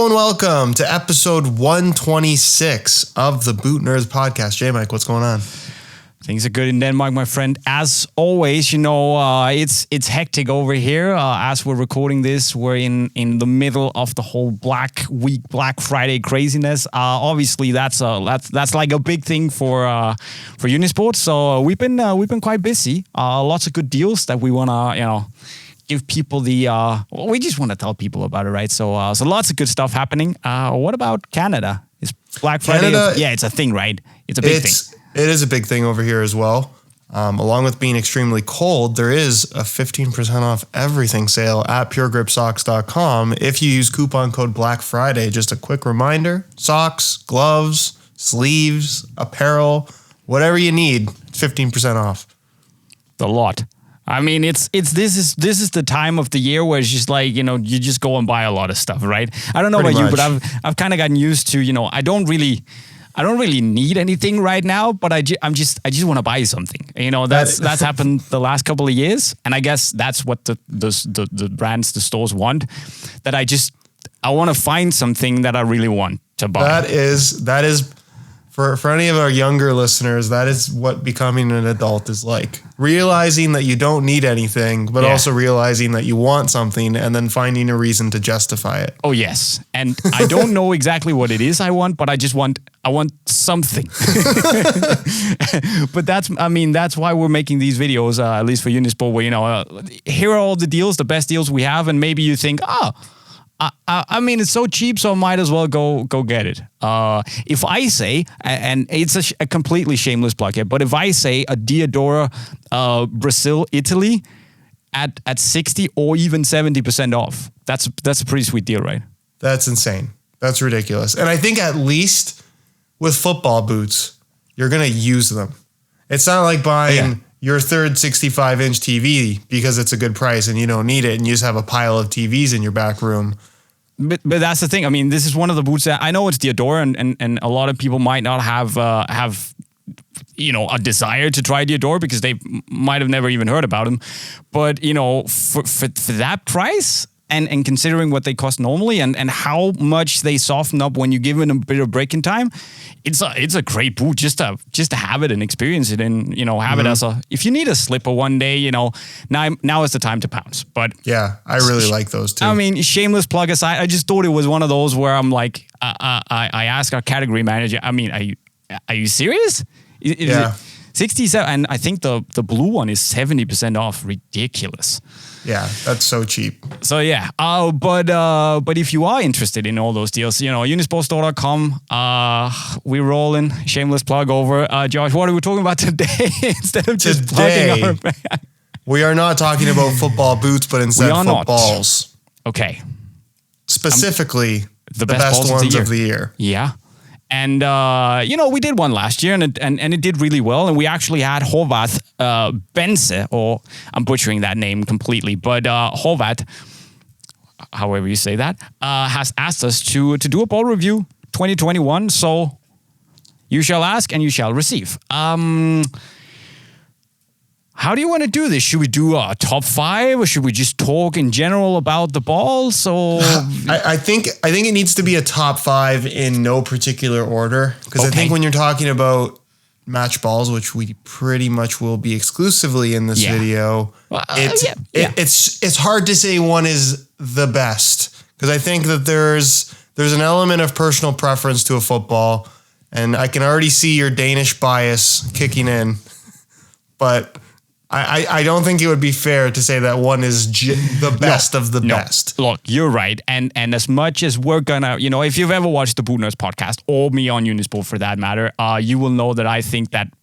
and welcome to episode 126 of the Boot Nerds Podacst. JayMike, what's going on? Things are good in Denmark, my friend. As always, it's hectic over here. As we're recording this, we're in the middle of the whole Black Friday craziness. Obviously, that's like a big thing for Unisport. So we've been quite busy. Lots of good deals that we wanna give people we just want to tell people about it, right? So lots of good stuff happening. What about Canada? Is Black Friday? Yeah, it's a thing, right? It's a big thing. It is a big thing over here as well. Along with being extremely cold, there is a 15% off everything sale at puregripsocks.com if you use coupon code Black Friday. Just a quick reminder, socks, gloves, sleeves, apparel, whatever you need, 15% off. A lot. I mean, this is the time of the year where it's just like, you just go and buy a lot of stuff, right? I don't know about you, but I've kind of gotten used to, I don't really need anything right now, but I just want to buy something. That's happened the last couple of years, and I guess that's what the brands, the stores want. That I want to find something that I really want to buy. That is for any of our younger listeners, that is what becoming an adult is like. Realizing that you don't need anything, but also realizing that you want something and then finding a reason to justify it. Oh, yes. And I don't know exactly what it is I want, but I want something. But that's why we're making these videos, at least for Unisport, where, here are all the deals, the best deals we have. And maybe you think, it's so cheap, so I might as well go get it. If I say, and it's a completely shameless plug here, but if I say a Diadora Brazil, Italy at 60 or even 70% off, that's a pretty sweet deal, right? That's insane. That's ridiculous. And I think at least with football boots, you're going to use them. It's not like buying your third 65-inch TV because it's a good price and you don't need it and you just have a pile of TVs in your back room. But that's the thing. I mean, this is one of the boots that I know it's Diadora, and a lot of people might not have a desire to try Diadora because they might have never even heard about them. But for that price and considering what they cost normally and how much they soften up when you give it a bit of breaking time, it's a great boot just to have it and experience it and have it as if you need a slipper one day, now is the time to pounce. But yeah, I really like those too. I mean, shameless plug aside, I just thought it was one of those where I'm like, I asked our category manager, I mean, are you serious? Is it 67? And I think the blue one is 70% off. Ridiculous. Yeah, that's so cheap. So yeah, but if you are interested in all those deals, unisportstore.com, we're rolling. Shameless plug over. Josh, what are we talking about today? Instead of just plugging our brand. We are not talking about football boots, but instead footballs. Okay. Specifically, the best ones of the year. Yeah. And, we did one last year and it did really well. And we actually had Horvath Bense, or I'm butchering that name completely, but Horvath, however you say that, has asked us to do a ball review 2021. So you shall ask and you shall receive. How do you want to do this? Should we do a top 5 or should we just talk in general about the balls? Or I think it needs to be a top 5 in no particular order. Because I think when you're talking about match balls, which we pretty much will be exclusively in this video, it's hard to say one is the best. Because I think that there's an element of personal preference to a football. And I can already see your Danish bias kicking in. But I don't think it would be fair to say that one is the best of the best. Look, you're right. And as much as we're gonna, if you've ever watched the Boot Nerds podcast or me on Unisport for that matter, you will know that I think that,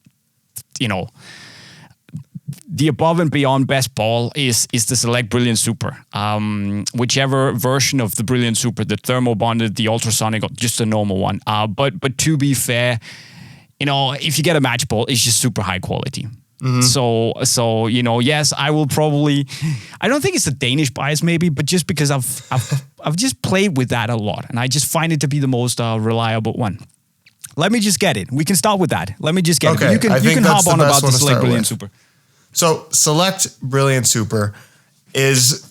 the above and beyond best ball is the Select Brillant Super. Whichever version of the Brillant Super, the thermo bonded, the ultrasonic, or just the normal one. But to be fair, if you get a match ball, it's just super high quality. Mm-hmm. So yes, I will probably. I don't think it's a Danish bias, maybe, but just because I've just played with that a lot, and I just find it to be the most reliable one. Let me just get it. We can start with that. Let me just get it. You can hop on about the Select Brillant Super. So Select Brillant Super is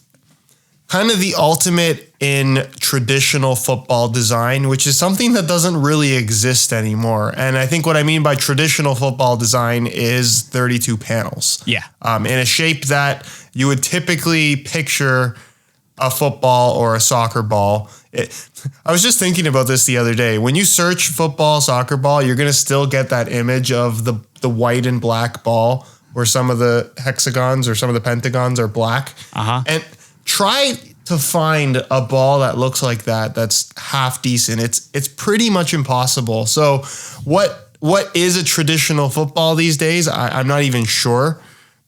kind of the ultimate in traditional football design, which is something that doesn't really exist anymore. And I think what I mean by traditional football design is 32 panels. Yeah. In a shape that you would typically picture a football or a soccer ball. I was just thinking about this the other day. When you search football, soccer ball, you're going to still get that image of the white and black ball where some of the hexagons or some of the pentagons are black. And try to find a ball that looks like that, that's half decent. It's pretty much impossible. So what is a traditional football these days? I'm not even sure.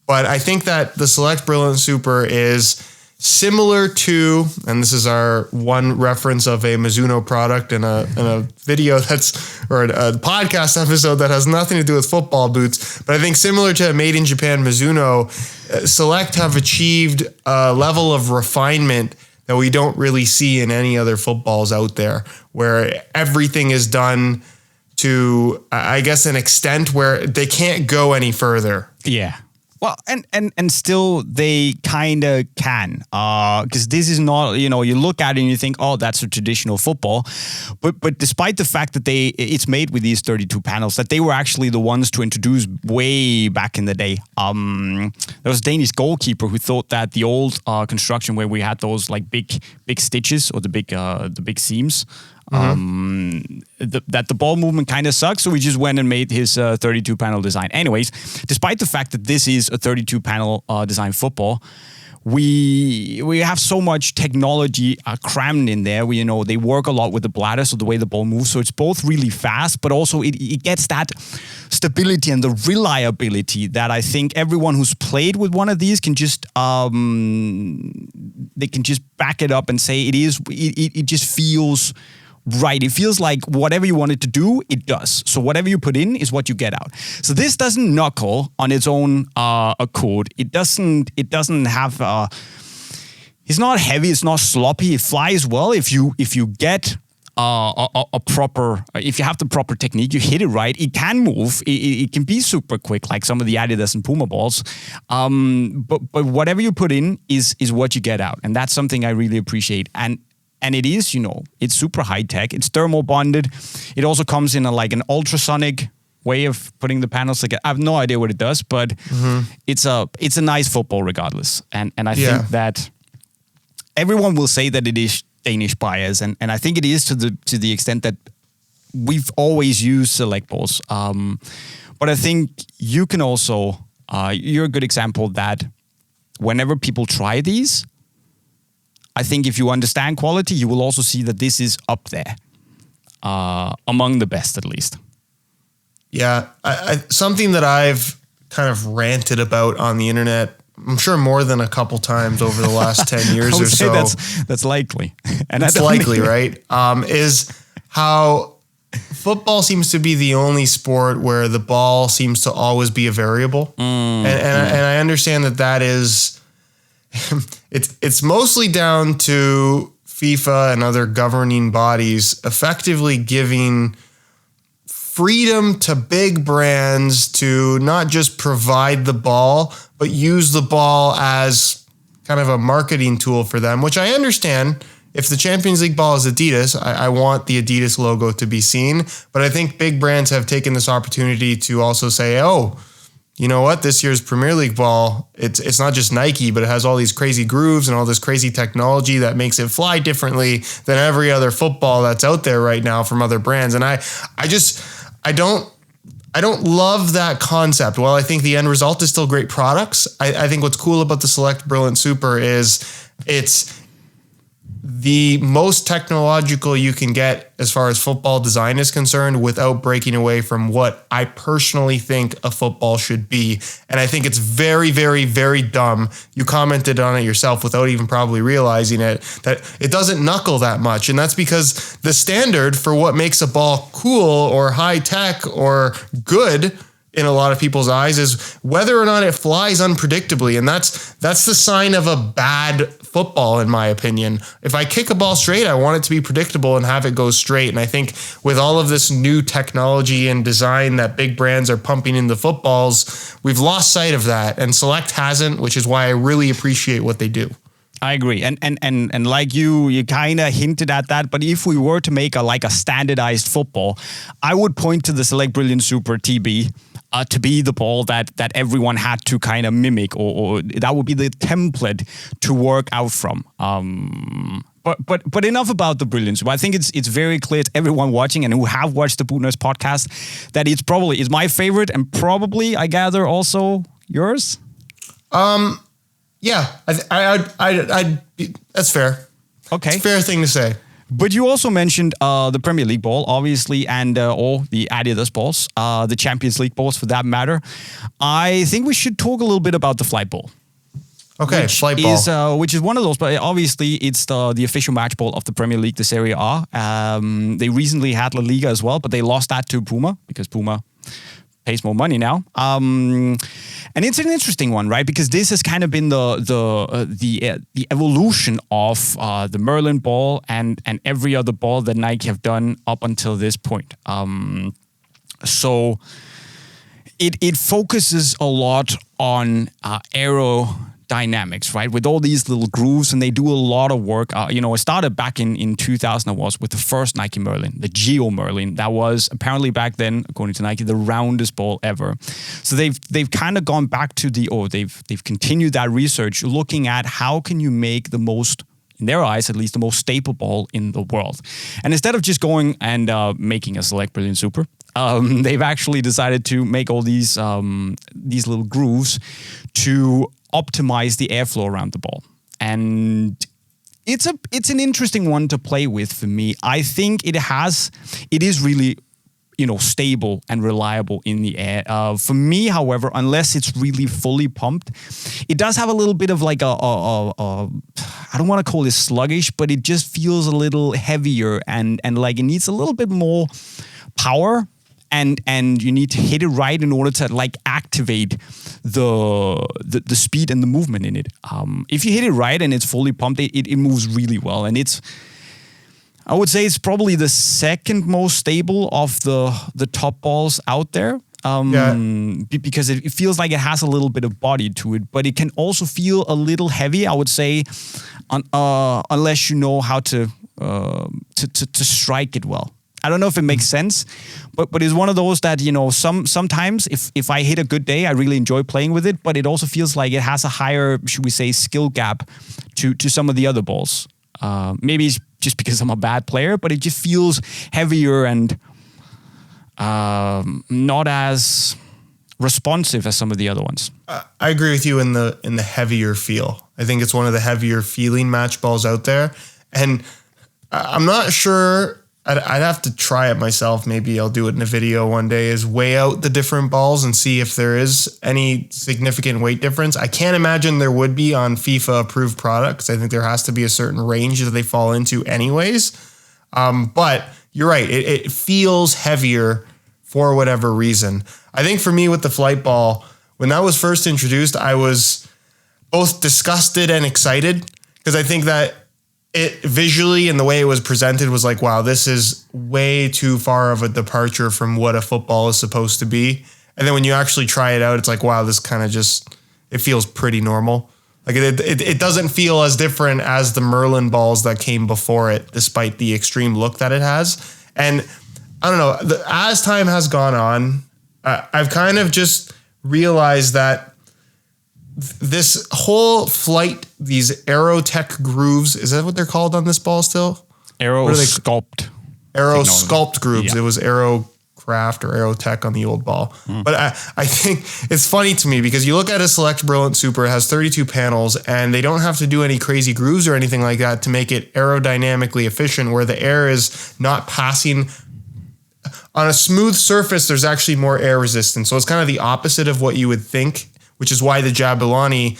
But I think that the Select Brillant Super is similar to, and this is our one reference of a Mizuno product in a video or a podcast episode that has nothing to do with football boots, but I think similar to Made in Japan Mizuno, Select have achieved a level of refinement that we don't really see in any other footballs out there, where everything is done to, I guess, an extent where they can't go any further. Yeah. Well, and still they kind of can, because this is not, you look at it and you think, oh, that's a traditional football, but despite the fact that it's made with these 32 panels, that they were actually the ones to introduce way back in the day. There was a Danish goalkeeper who thought that the old construction where we had those like big stitches or the big seams. That the ball movement kind of sucks, so we just went and made his 32 panel design. Anyways, despite the fact that this is a 32 panel design football, we have so much technology crammed in there. They work a lot with the bladder, so the way the ball moves, so it's both really fast, but also it gets that stability and the reliability that I think everyone who's played with one of these can just they can just back it up and say it just feels right. It feels like whatever you want it to do, it does. So whatever you put in is what you get out. So this doesn't knuckle on its own accord. It doesn't have. It's not heavy. It's not sloppy. It flies well if you get a proper. If you have the proper technique, you hit it right. It can move. It can be super quick, like some of the Adidas and PUMA balls. But whatever you put in is what you get out, and that's something I really appreciate. And it is, it's super high tech. It's thermal bonded. It also comes in an ultrasonic way of putting the panels together. I have no idea what it does, but it's a nice football regardless. And I think that everyone will say that it is Danish bias, and I think it is to the extent that we've always used Select balls. But I think you can also you're a good example that whenever people try these, I think if you understand quality, you will also see that this is up there, among the best at least. Yeah, something that I've kind of ranted about on the internet, I'm sure more than a couple times over the last 10 years or so. That's likely. And that's likely, right? Is how football seems to be the only sport where the ball seems to always be a variable. And I understand that is... It's mostly down to FIFA and other governing bodies effectively giving freedom to big brands to not just provide the ball, but use the ball as kind of a marketing tool for them, which I understand. If the Champions League ball is Adidas, I want the Adidas logo to be seen. But I think big brands have taken this opportunity to also say, oh, you know what? This year's Premier League ball, it's not just Nike, but it has all these crazy grooves and all this crazy technology that makes it fly differently than every other football that's out there right now from other brands. And I don't love that concept. While I think the end result is still great products, I think what's cool about the Select Brillant Super is it's the most technological you can get as far as football design is concerned without breaking away from what I personally think a football should be. And I think it's very, very, very dumb. You commented on it yourself without even probably realizing it, that it doesn't knuckle that much. And that's because the standard for what makes a ball cool or high tech or good in a lot of people's eyes is whether or not it flies unpredictably. And that's the sign of a bad football, in my opinion. If I kick a ball straight, I want it to be predictable and have it go straight. And I think with all of this new technology and design that big brands are pumping into footballs, we've lost sight of that. And Select hasn't, which is why I really appreciate what they do. I agree, and like you kind of hinted at that. But if we were to make a standardized football, I would point to the Select Brillant Super TB to be the ball that everyone had to kind of mimic, or that would be the template to work out from. But enough about the Brillant Super. I think it's very clear to everyone watching and who have watched the Boot Nerds podcast that it's my favorite, and probably, I gather, also yours. Yeah, I'd that's fair. Okay. It's a fair thing to say. But you also mentioned the Premier League ball, obviously, and or the adidas balls, the Champions League balls for that matter. I think we should talk a little bit about the flight ball. Okay, flight ball. Which is one of those, but obviously it's the official match ball of the Premier League, the Serie A. They recently had La Liga as well, but they lost that to PUMA because PUMA pays more money now. And it's an interesting one, right? Because this has kind of been the evolution of the Merlin ball and every other ball that Nike have done up until this point. So it focuses a lot on aerodynamics, right? With all these little grooves, and they do a lot of work. It started back in 2000 with the first Nike Merlin, the Geo Merlin. That was apparently back then, according to Nike, the roundest ball ever. So they've kind of gone back to they've continued that research, looking at how can you make the most, in their eyes at least, the most stable ball in the world. And instead of just going and making a Select Brillant Super, they've actually decided to make all these little grooves to optimize the airflow around the ball. And it's an interesting one to play with for me. I think it is really, stable and reliable in the air. For me, however, unless it's really fully pumped, it does have a little bit of like I don't want to call it sluggish, but it just feels a little heavier and like it needs a little bit more power. And you need to hit it right in order to like activate the speed and the movement in it. If you hit it right and it's fully pumped, it moves really well. And I would say it's probably the second most stable of the top balls out there. Because it feels like it has a little bit of body to it, but it can also feel a little heavy, I would say, unless you know how to strike it well. I don't know if it makes sense, but it's one of those that, sometimes if I hit a good day, I really enjoy playing with it, but it also feels like it has a higher, should we say, skill gap to some of the other balls. Maybe it's just because I'm a bad player, but it just feels heavier and not as responsive as some of the other ones. I agree with you in the heavier feel. I think it's one of the heavier feeling match balls out there. And I'm not sure... I'd have to try it myself. Maybe I'll do it in a video one day, is weigh out the different balls and see if there is any significant weight difference. I can't imagine there would be on FIFA approved products. I think there has to be a certain range that they fall into anyways. But you're right. It feels heavier for whatever reason. I think for me with the flight ball, when that was first introduced, I was both disgusted and excited because I think that it visually and the way it was presented was like, wow, this is way too far of a departure from what a football is supposed to be. And then when you actually try it out, it's like, wow, this kind of it feels pretty normal. Like it doesn't feel as different as the Merlin balls that came before it, despite the extreme look that it has. And I don't know, as time has gone on, I've kind of just realized that this whole flight, these Aerotech grooves, is that what they're called on this ball still? Sculpt grooves. Yeah. It was Aerocraft or Aerotech on the old ball. But I think it's funny to me because you look at a Select Brillant Super, it has 32 panels and they don't have to do any crazy grooves or anything like that to make it aerodynamically efficient, where the air is not passing. On a smooth surface, there's actually more air resistance. So it's kind of the opposite of what you would think, which is why the Jabulani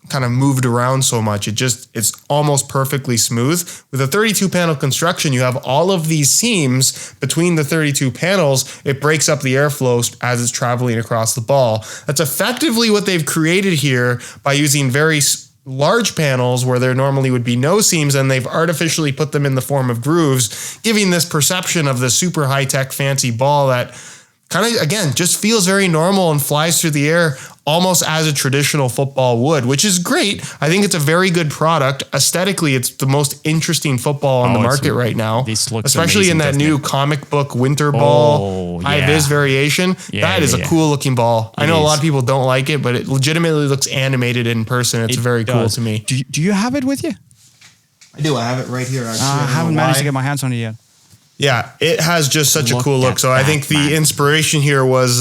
kind of moved around so much. It's almost perfectly smooth. With a 32 panel construction, you have all of these seams between the 32 panels. It breaks up the airflow as it's traveling across the ball. That's effectively what they've created here by using very large panels where there normally would be no seams, and they've artificially put them in the form of grooves, giving this perception of the super high-tech fancy ball that kind of, again, just feels very normal and flies through the air almost as a traditional football would, which is great. I think it's a very good product. Aesthetically, it's the most interesting football on the market right now. This looks especially amazing, in that new comic book winter ball high-vis variation. That is a cool looking ball. I know a lot of people don't like it, but it legitimately looks animated in person. It's very cool to me. Do you have it with you? I do. I have it right here. Actually. I haven't managed to get my hands on it yet. Yeah, it has just such a cool look. So I think the inspiration here was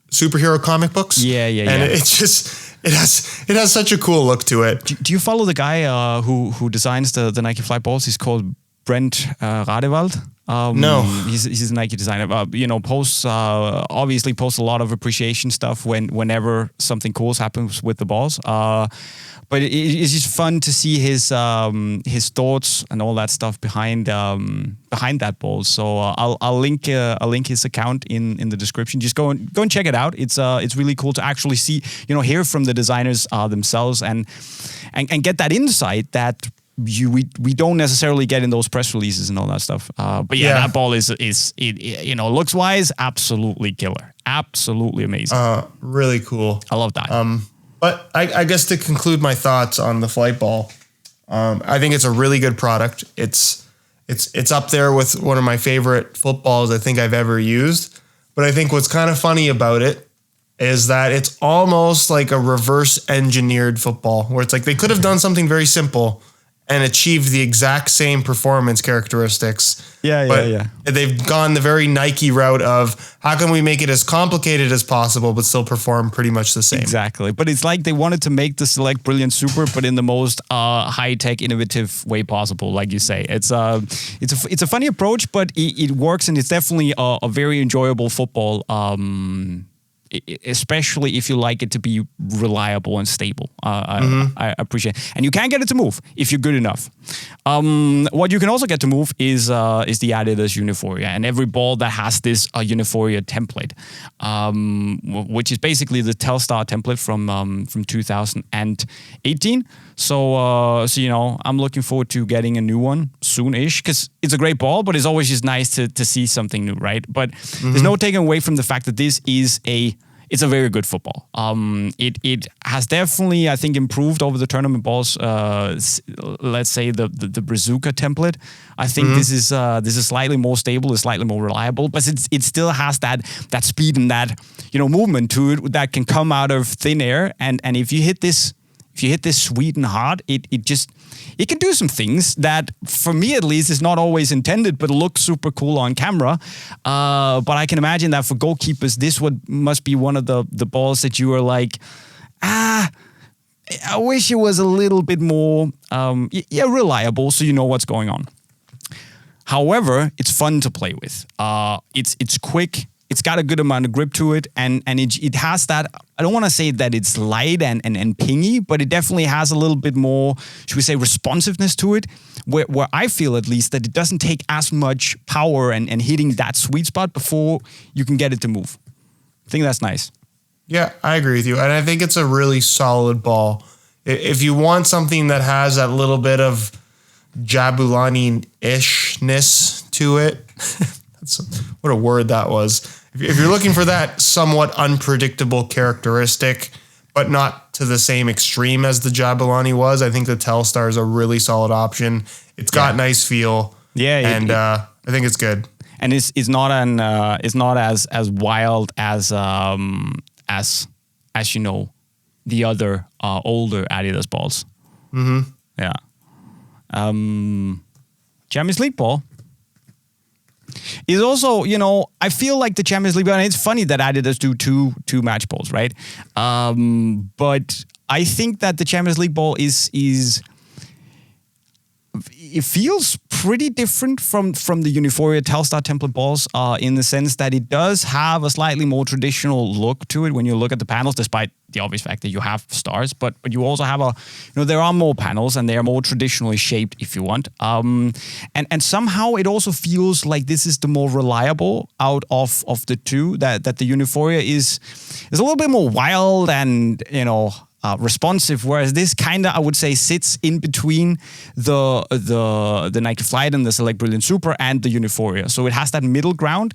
superhero comic books. And it's just it has such a cool look to it. Do you follow the guy who designs the Nike Fly balls? He's called Brent Radewald. No, he's a Nike designer. Posts obviously posts a lot of appreciation stuff whenever something cool happens with the balls. But it's just fun to see his thoughts and all that stuff behind that ball. So I'll link his account in the description. Just go and check it out. It's really cool to actually see, hear from the designers themselves and get that insight that we don't necessarily get in those press releases and all that stuff. But that ball is looks wise, absolutely killer, absolutely amazing. Really cool. I love that. But I guess to conclude my thoughts on the Flight Ball, I think it's a really good product. It's up there with one of my favorite footballs I think I've ever used. But I think what's kind of funny about it is that it's almost like a reverse engineered football, where it's like they could have done something very simple and achieved the exact same performance characteristics. But they've gone the very Nike route of how can we make it as complicated as possible but still perform pretty much the same. Exactly. But it's like they wanted to make the Select Brillant Super, but in the most high-tech, innovative way possible, like you say. It's a funny approach, but it works, and it's definitely a very enjoyable football. Especially if you like it to be reliable and stable. I appreciate it. And you can get it to move if you're good enough. What you can also get to move is the adidas Uniforia, and every ball that has this Uniforia template, which is basically the Telstar template from 2018. So I'm looking forward to getting a new one soon-ish, because it's a great ball, but it's always just nice to see something new, right? But there's no taking away from the fact that this is it's a very good football. It has definitely, I think, improved over the tournament balls. Let's say the Brazuca template. I think this is slightly more stable, it's slightly more reliable, but it still has that speed and that movement to it that can come out of thin air. And if you hit this sweet and hard, it can do some things that, for me at least, is not always intended, but looks super cool on camera. But I can imagine that for goalkeepers, this must be one of the balls that you are like, I wish it was a little bit more reliable, so you know what's going on. However, it's fun to play with. It's quick. It's got a good amount of grip to it, and it has that. I don't want to say that it's light and pingy, but it definitely has a little bit more, should we say, responsiveness to it, where I feel at least that it doesn't take as much power and hitting that sweet spot before you can get it to move. I think that's nice. Yeah, I agree with you. And I think it's a really solid ball. If you want something that has that little bit of Jabulani-ishness to it, what a word that was. If you're looking for that somewhat unpredictable characteristic, but not to the same extreme as the Jabulani was, I think the Telstar is a really solid option. It's got nice feel. I think it's good. And it's not as wild as the other older Adidas balls. Yeah. Champions League ball is also, I feel like the Champions League, and it's funny that Adidas do two match balls, right? But I think that the Champions League ball is it feels pretty different from the Uniforia Telstar template balls in the sense that it does have a slightly more traditional look to it when you look at the panels, despite the obvious fact that you have stars, but you also have there are more panels and they are more traditionally shaped if you want. And somehow it also feels like this is the more reliable out of the two, that the Uniforia is a little bit more wild and, responsive, whereas this kind of, I would say, sits in between the Nike Flight and the Select Brilliant Super and the Uniforia. So it has that middle ground,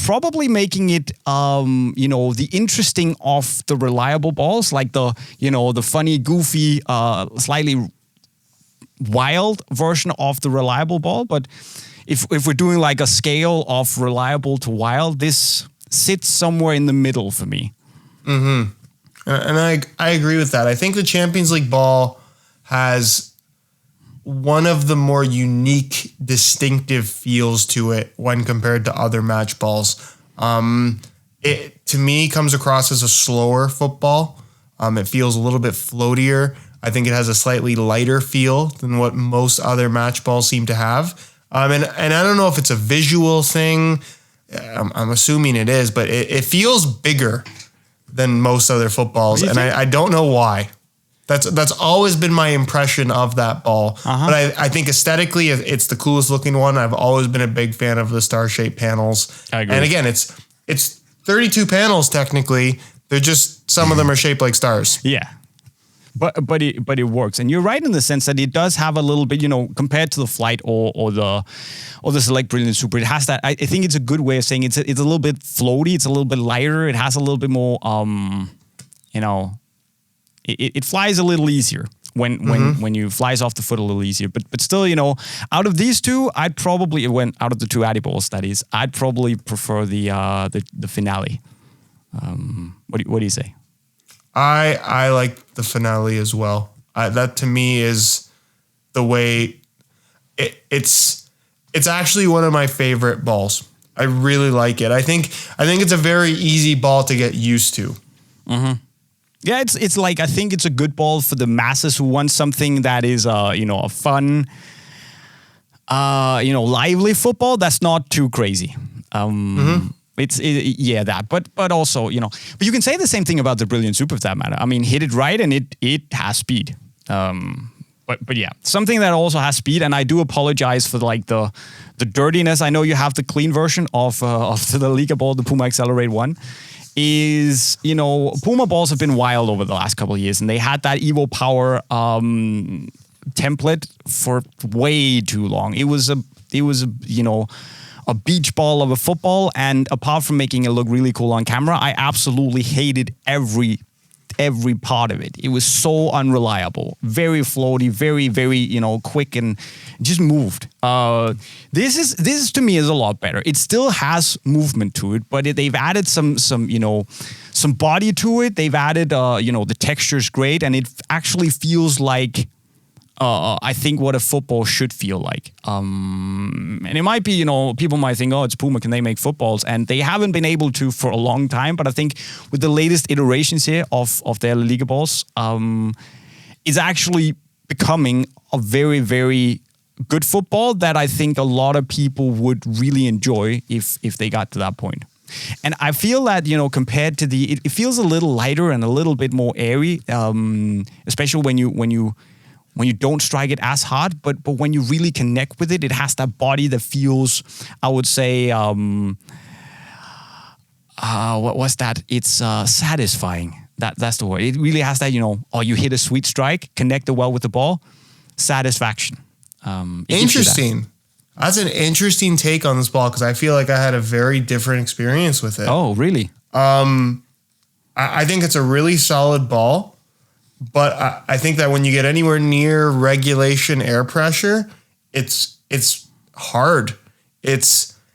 probably making it, the interesting of the reliable balls, like the funny, goofy, slightly wild version of the reliable ball. But if we're doing like a scale of reliable to wild, this sits somewhere in the middle for me. Mm-hmm. And I agree with that. I think the Champions League ball has one of the more unique, distinctive feels to it when compared to other match balls. It, to me, comes across as a slower football. It feels a little bit floatier. I think it has a slightly lighter feel than what most other match balls seem to have. And I don't know if it's a visual thing. I'm assuming it is, but it feels bigger than most other footballs, and I don't know why. That's always been my impression of that ball. But I think aesthetically, it's the coolest looking one. I've always been a big fan of the star-shaped panels. I agree. And again, it's 32 panels technically. They're just, some of them are shaped like stars. Yeah. But it works, and you're right in the sense that it does have a little bit, compared to the Flight or the Select Brilliant Super. It has that. I think it's a good way of saying it's a little bit floaty. It's a little bit lighter. It has a little bit more, it flies a little easier when you flies off the foot a little easier. But still, out of these two, I'd probably out of the two Adiballs, that is, I'd probably prefer the Finale. What do you say? I like the Finale as well. That to me is the way it's actually one of my favorite balls. I really like it. I think it's a very easy ball to get used to. Mm-hmm. Yeah, it's like, I think it's a good ball for the masses who want something that is a fun, lively football that's not too crazy. But also, but you can say the same thing about the Brilliant Super for that matter. I mean, hit it right and it has speed. But yeah, something that also has speed, and I do apologize for like the dirtiness. I know you have the clean version of the Liga ball, the PUMA Accelerate one. Is, PUMA balls have been wild over the last couple of years, and they had that Evo Power template for way too long. It was a beach ball of a football, and apart from making it look really cool on camera, I absolutely hated every part of it. It was so unreliable, very floaty, very, very, quick, and just moved. This is to me is a lot better. It still has movement to it, but they've added some body to it. They've added, the texture's great, and it actually feels like, I think what a football should feel like. And it might be, people might think, oh, it's PUMA, can they make footballs? And they haven't been able to for a long time. But I think with the latest iterations here of their Liga balls, it's actually becoming a very, very good football that I think a lot of people would really enjoy if they got to that point. And I feel that, compared to it feels a little lighter and a little bit more airy, especially when you don't strike it as hard, but when you really connect with it, it has that body that feels, I would say, what was that? It's satisfying. That's the word. It really has that, you hit a sweet strike, connected well with the ball, satisfaction. Interesting. That's an interesting take on this ball, because I feel like I had a very different experience with it. Oh, really? I think it's a really solid ball. But I think that when you get anywhere near regulation air pressure, it's hard.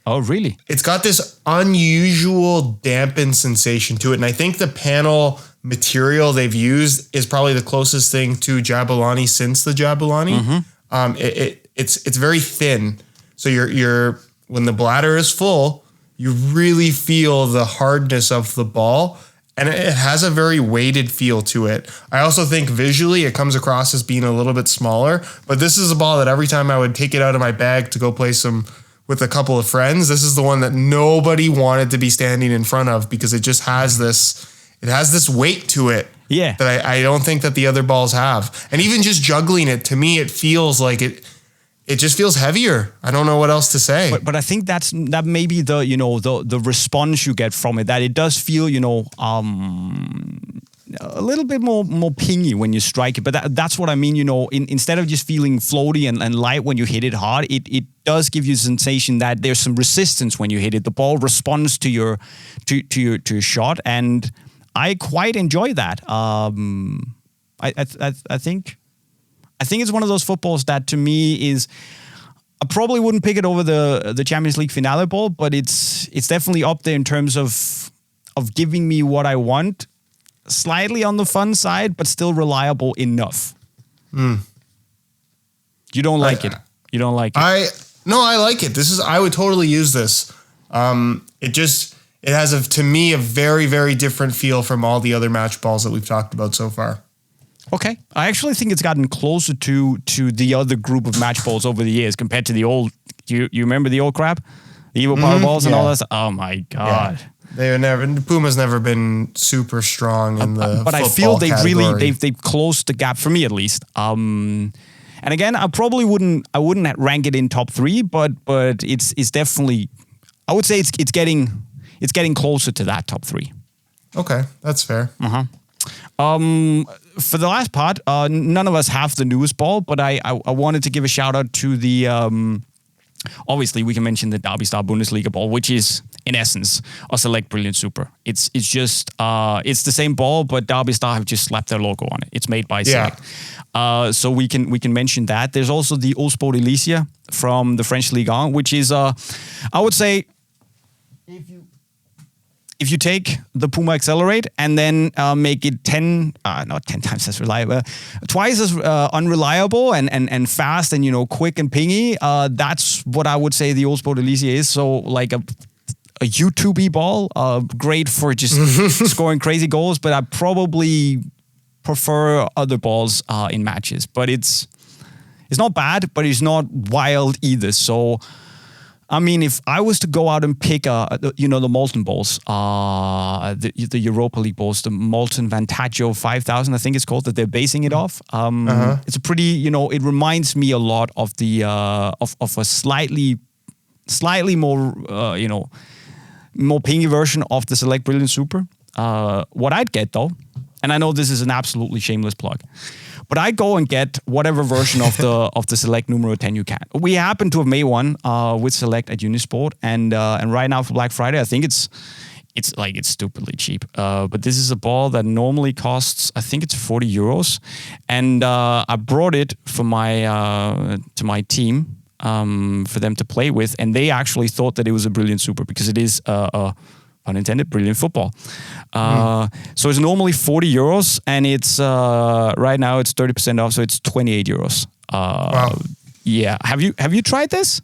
Oh, really? It's got this unusual dampened sensation to it. And I think the panel material they've used is probably the closest thing to Jabulani since the Jabulani. Mm-hmm. It's very thin. So you're when the bladder is full, you really feel the hardness of the ball. And it has a very weighted feel to it. I also think visually it comes across as being a little bit smaller, but this is a ball that every time I would take it out of my bag to go play some with a couple of friends, this is the one that nobody wanted to be standing in front of, because it just has this weight to it. Yeah. That I don't think that the other balls have. And even just juggling it, to me, it feels like it just feels heavier. I don't know what else to say. But I think that may be the response you get from it, that it does feel, a little bit more pingy when you strike it. But that's what I mean. Instead of just feeling floaty and light when you hit it hard, it does give you a sensation that there's some resistance when you hit it. The ball responds to your shot, and I quite enjoy that. I think it's one of those footballs that to me is. I probably wouldn't pick it over the Champions League finale ball, but it's definitely up there in terms of giving me what I want, slightly on the fun side, but still reliable enough. You don't like it. You don't like it. No, I like it. I would totally use this. It has to me a very, very different feel from all the other match balls that we've talked about so far. Okay. I actually think it's gotten closer to the other group of match balls over the years compared to the old. You remember the old crap? The Evo Power balls and all that stuff? Oh my God. Yeah. Puma's never been super strong in the but I feel they've closed the gap, for me at least. And again, I wouldn't rank it in top 3, but it's definitely, I would say it's getting closer to that top 3. Okay, that's fair. For the last part, none of us have the newest ball, but I wanted to give a shout out to the, obviously we can mention the Derby Star Bundesliga ball, which is in essence a Select Brillant Super. It's just, it's the same ball, but Derby Star have just slapped their logo on it. It's made by Select. So we can mention that. There's also the Sport Elysia from the French Ligue 1, which is, I would say, if you take the PUMA Accelerate and then make it not 10 times as reliable, twice as unreliable and fast and quick and pingy, that's what I would say the Old Sport Elysia is. So like a YouTube ball, great for just scoring crazy goals, but I probably prefer other balls in matches. But it's not bad, but it's not wild either. So. I mean, if I was to go out and pick, the Molten balls, the Europa League balls, the Molten Vantaggio 5000, I think it's called, that they're basing it off. It's a pretty, it reminds me a lot of the of a slightly more, more pingy version of the Select Brillant Super. What I'd get though, and I know this is an absolutely shameless plug, but I go and get whatever version of the Select Numero 10 you can. We happen to have made one with Select at Unisport, and right now for Black Friday, I think it's stupidly cheap. But this is a ball that normally costs, I think it's 40 euros, and I brought it for to my team for them to play with, and they actually thought that it was a Brillant Super because it is unintended, brilliant football. So it's normally 40 euros, and it's right now it's 30% off, so it's 28 euros. Wow. Yeah. Have you tried this?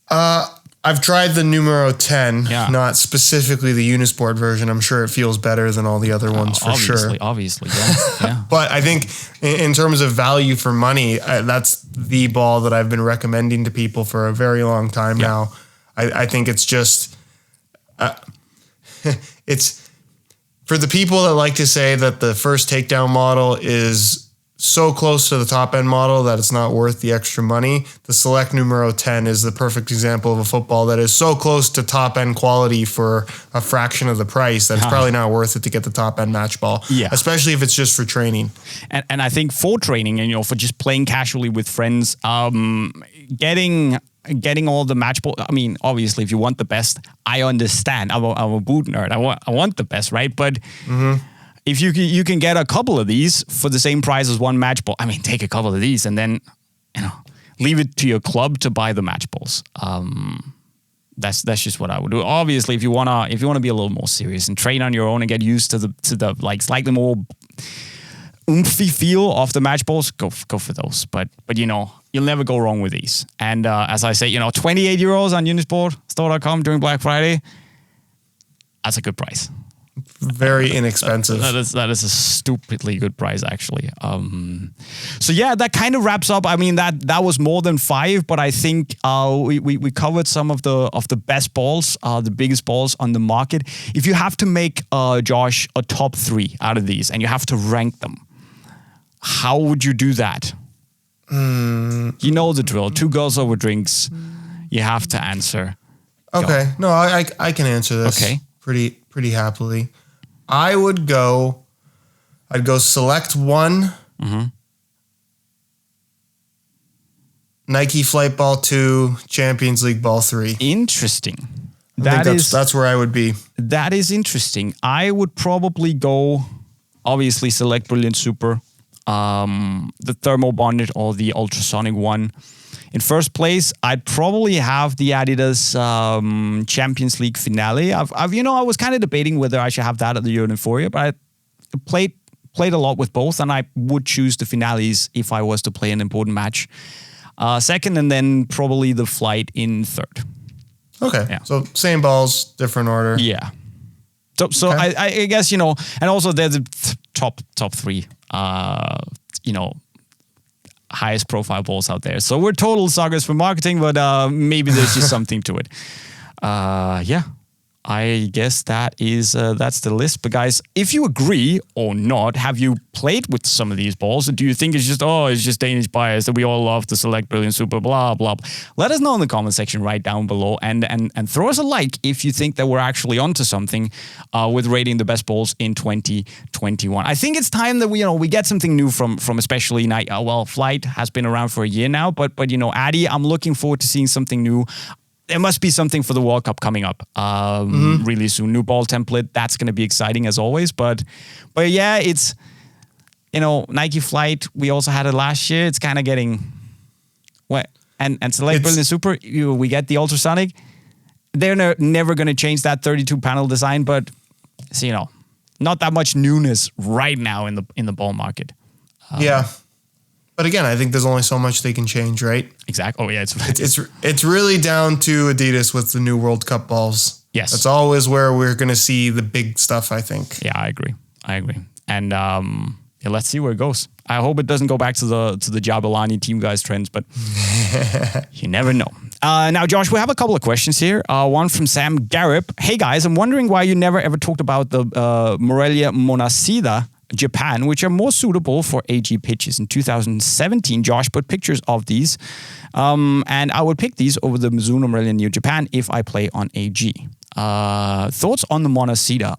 I've tried the Numero 10, not specifically the Unisport version. I'm sure it feels better than all the other ones for sure. Obviously, yeah. But I think in terms of value for money, that's the ball that I've been recommending to people for a very long time now. I think it's just... it's for the people that like to say that the first takedown model is so close to the top end model that it's not worth the extra money. The Select Numero 10 is the perfect example of a football that is so close to top end quality for a fraction of the price that it's probably not worth it to get the top end match ball. Yeah. Especially if it's just for training. And I think for training and for just playing casually with friends, getting all the match ball. I mean, obviously, if you want the best, I understand. I'm a boot nerd. I want the best, right? But if you can get a couple of these for the same price as one match ball, I mean, take a couple of these and then leave it to your club to buy the match balls. That's just what I would do. Obviously, if you wanna be a little more serious and train on your own and get used to the like slightly more oomphy feel of the match balls, go for those. But you'll never go wrong with these. And as I say, 28 euros on unisportstore.com during Black Friday, that's a good price. Very inexpensive. That is a stupidly good price, actually. So yeah, that kind of wraps up. I mean, that was more than 5, but I think we covered some of the best balls, the biggest balls on the market. If you have to make Josh a top 3 out of these, and you have to rank them, how would you do that? You know the drill. 2 girls over drinks. You have to answer. Okay. Go. No, I can answer this. Okay. Pretty happily. I would go I'd go Select 1, Nike Flight Ball 2, Champions League Ball 3. Interesting. I think that's where I would be. That is interesting. I would probably go, obviously, Select Brillant Super, the thermal bonded or the ultrasonic one. In first place, I'd probably have the Adidas Champions League Finale. I was kind of debating whether I should have that at the Euphoria, but I played a lot with both, and I would choose the Finales if I was to play an important match. Second, and then probably the Flight in third. Okay, yeah. So same balls, different order. Yeah. So okay. I guess, and also they're the top three, highest profile balls out there. So we're total suckers for marketing, but maybe there's just something to it. Yeah. I guess that's the list. But guys, if you agree or not, have you played with some of these balls? Or do you think it's just Danish bias that we all love the Select Brillant Super, blah, blah, blah? Let us know in the comment section right down below and throw us a like if you think that we're actually onto something with rating the best balls in 2021. I think it's time that we get something new from especially Nike. Flight has been around for a year now, but Adi, I'm looking forward to seeing something new. There must be something for the World Cup coming up really soon. New ball template, that's going to be exciting as always. But yeah, it's, Nike Flight, we also had it last year. It's kind of getting wet. And Select Brillant Super, we get the ultrasonic. They're never going to change that 32 panel design, but not that much newness right now in the ball market. Yeah. But again, I think there's only so much they can change, right? Exactly. Oh yeah, it's really down to Adidas with the new World Cup balls. Yes, that's always where we're going to see the big stuff, I think. Yeah, I agree. And let's see where it goes. I hope it doesn't go back to the Jabulani Team Guys trends, but you never know. Now, Josh, we have a couple of questions here. One from Sam Garrip. Hey guys, I'm wondering why you never ever talked about the Morelia Monacida Japan, which are more suitable for AG pitches. In 2017, Josh put pictures of these, and I would pick these over the Mizuno Morelia Neo Japan if I play on AG. Thoughts on the Monacida?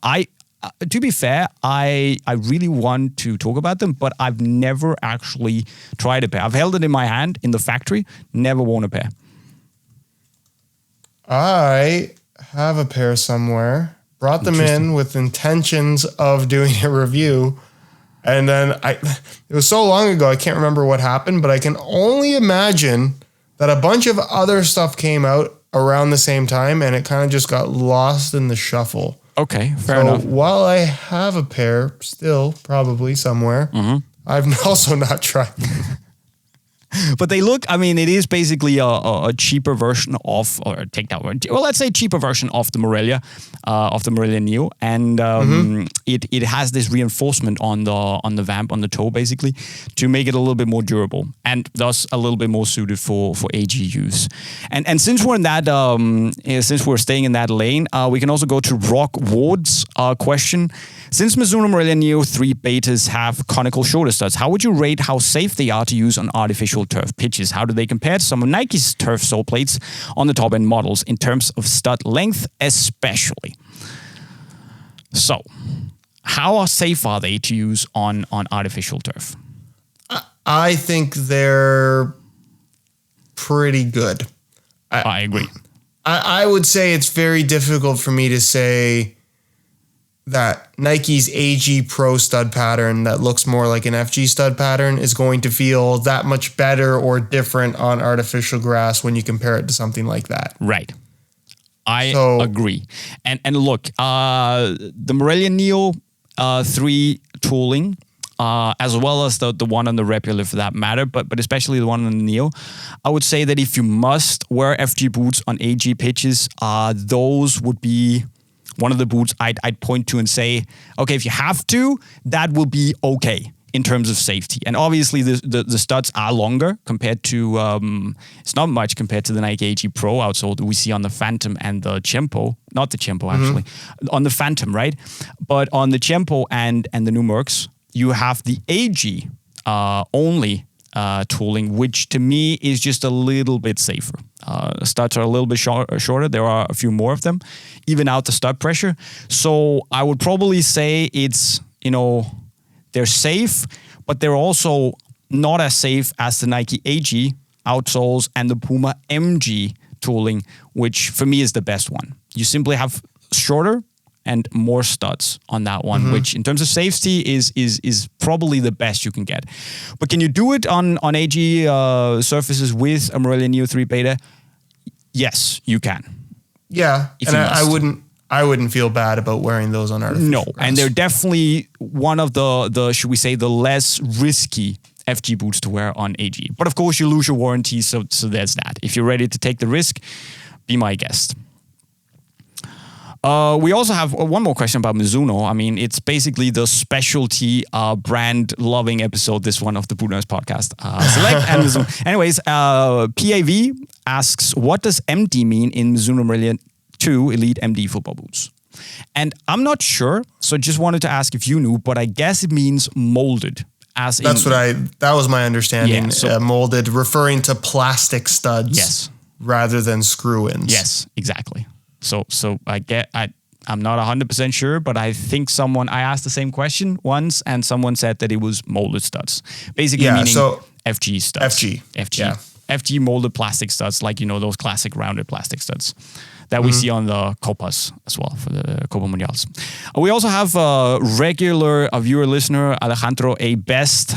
To be fair, I really want to talk about them, but I've never actually tried a pair. I've held it in my hand in the factory, never worn a pair. I have a pair somewhere. Brought them in with intentions of doing a review. And then it was so long ago, I can't remember what happened, but I can only imagine that a bunch of other stuff came out around the same time and it kind of just got lost in the shuffle. Okay, fair enough. While I have a pair still probably somewhere, I've also not tried them. But they look, it is basically a cheaper version of, or take that word, well, let's say cheaper version of the Morelia Neo. And it has this reinforcement on the vamp, on the toe, basically, to make it a little bit more durable and thus a little bit more suited for AG use. And since we're in that, since we're staying in that lane, we can also go to Rock Ward's question. Since Mizuno Morelia Neo 3 betas have conical shoulder studs, how would you rate how safe they are to use on artificial turf pitches? How do they compare to some of Nike's turf sole plates on the top end models in terms of stud length, especially? So, how safe are they to use on artificial turf? I think they're pretty good. I agree. I would say it's very difficult for me to say that Nike's AG Pro stud pattern that looks more like an FG stud pattern is going to feel that much better or different on artificial grass when you compare it to something like that. Right. I agree. And look, the Morelia Neo 3 tooling, as well as the one on the Repular for that matter, but especially the one on the Neo, I would say that if you must wear FG boots on AG pitches, those would be one of the boots I'd point to and say, okay, if you have to, that will be okay in terms of safety. And obviously the studs are longer compared to, it's not much compared to the Nike AG Pro outsole that we see on the Phantom and the Chempo. Not the Chempo, actually. On the Phantom, right? But on the Chempo and the new Mercs, you have the AG only tooling, which to me is just a little bit safer. Studs are a little bit shorter. There are a few more of them, even out the stud pressure. So I would probably say it's, They're safe, but they're also not as safe as the Nike AG outsoles and the PUMA MG tooling, which for me is the best one. You simply have shorter and more studs on that one, which in terms of safety is probably the best you can get. But can you do it on AG surfaces with a Morelli Neo 3 Beta? Yes, you can. Yeah, and I wouldn't feel bad about wearing those on artificial grass. And they're definitely one of the should we say, the less risky FG boots to wear on AG. But of course, you lose your warranty, so there's that. If you're ready to take the risk, be my guest. We also have one more question about Mizuno. I mean, it's basically the specialty brand-loving episode, this one of the Boot Nerds podcast. Select and Mizuno. Anyways, PAV asks, what does MD mean in Mizuno Brilliant 2 Elite MD football boots? And I'm not sure, so just wanted to ask if you knew, but I guess it means molded. That was my understanding. Yeah, so, molded, referring to plastic studs. Yes. Rather than screw-ins. Yes, exactly. So I'm not 100% sure, but I think I asked the same question once and someone said that it was molded studs. Basically meaning FG studs. FG. Yeah. FG molded plastic studs, like, those classic rounded plastic studs that we see on the Copas as well, for the Copa Mundials. We also have a regular viewer listener, Alejandro A. Best.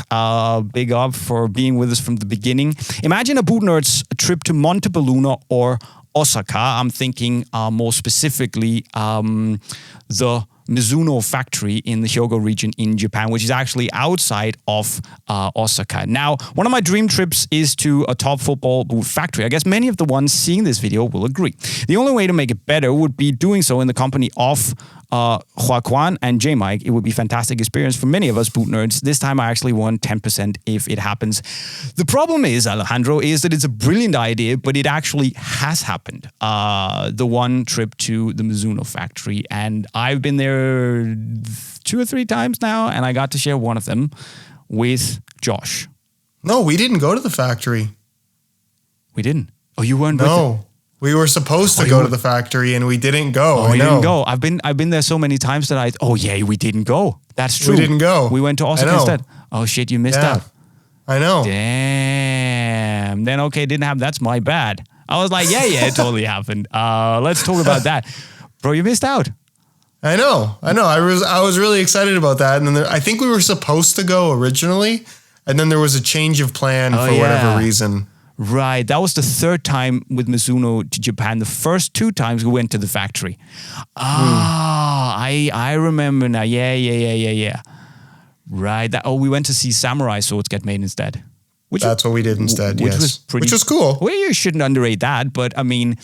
Big up for being with us from the beginning. Imagine a Boot Nerds trip to Montebelluna or Osaka. I'm thinking more specifically the Mizuno factory in the Hyogo region in Japan, which is actually outside of Osaka. Now, one of my dream trips is to a top football boot factory. I guess many of the ones seeing this video will agree. The only way to make it better would be doing so in the company of Joaquin and JayMike. It would be a fantastic experience for many of us boot nerds. This time I actually won 10% if it happens. The problem is, Alejandro, is that it's a brilliant idea, but it actually has happened. The one trip to the Mizuno factory, and I've been there 2 or 3 times now, and I got to share one of them with Josh. No, we didn't go to the factory. We didn't? Oh, you weren't with them? We were supposed to go to the factory and we didn't go. Oh, we didn't go. I've been there so many times that we didn't go. That's true. We didn't go. We went to Osaka instead. Oh shit, you missed out. I know. Damn. Then didn't happen. That's my bad. I was like, yeah, it totally happened. Let's talk about that. Bro, you missed out. I know. I was really excited about that. And then I think we were supposed to go originally, and then there was a change of plan for whatever reason. Right. That was the 3rd time with Mizuno to Japan. The first 2 times we went to the factory. I remember now. Yeah. Right. We went to see samurai swords get made instead. That's what we did instead, which was cool. Well, you shouldn't underrate that, but I mean,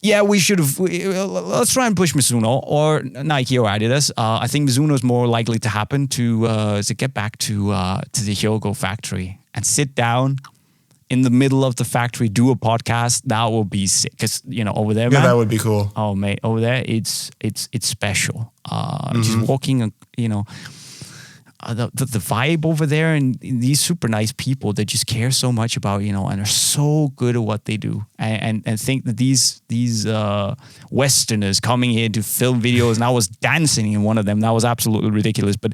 yeah, we should have. Let's try and push Mizuno or Nike or Adidas. I think Mizuno is more likely to happen to get back to the Hyogo factory and sit down in the middle of the factory, do a podcast. That will be sick. Because, over there, man. Yeah, that would be cool. Oh, mate, over there, it's special. Just walking, the vibe over there, and these super nice people that just care so much about, and are so good at what they do. And think that these Westerners coming here to film videos, and I was dancing in one of them. That was absolutely ridiculous. But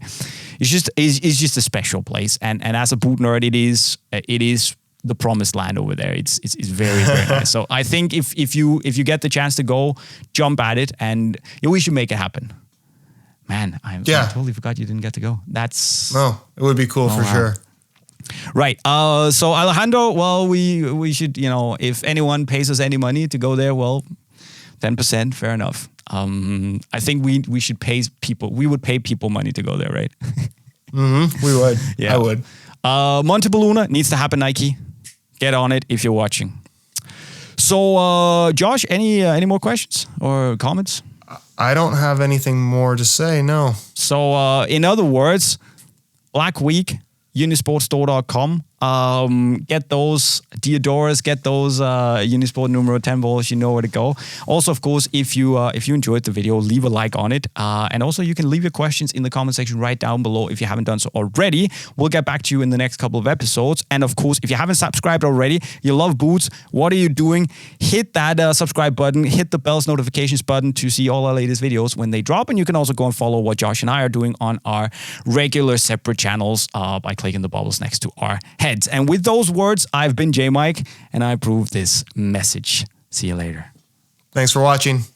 it's just a special place. And as a boot nerd, it is the promised land over there. It's very, very nice. So I think if you get the chance to go, jump at it, and we should make it happen. Man, I totally forgot you didn't get to go. It would be cool for sure. Right. So Alejandro, well, we should, if anyone pays us any money to go there, well, 10%, fair enough. I think we should pay people. We would pay people money to go there, right? We would. Yeah, I would. Montebelluna needs to happen, Nike. Get on it if you're watching. So, Josh, any more questions or comments? I don't have anything more to say, no. So, in other words, Black Week, unisportstore.com, Get those Diodoras, get those Unisport Numero 10 balls. You know where to go. Also, of course, if you enjoyed the video, leave a like on it. And also, you can leave your questions in the comment section right down below if you haven't done so already. We'll get back to you in the next couple of episodes. And of course, if you haven't subscribed already, you love boots, what are you doing? Hit that subscribe button, hit the bells notifications button to see all our latest videos when they drop. And you can also go and follow what Josh and I are doing on our regular separate channels by clicking the bubbles next to our heads. And with those words, I've been JayMike, and I approve this message. See you later. Thanks for watching.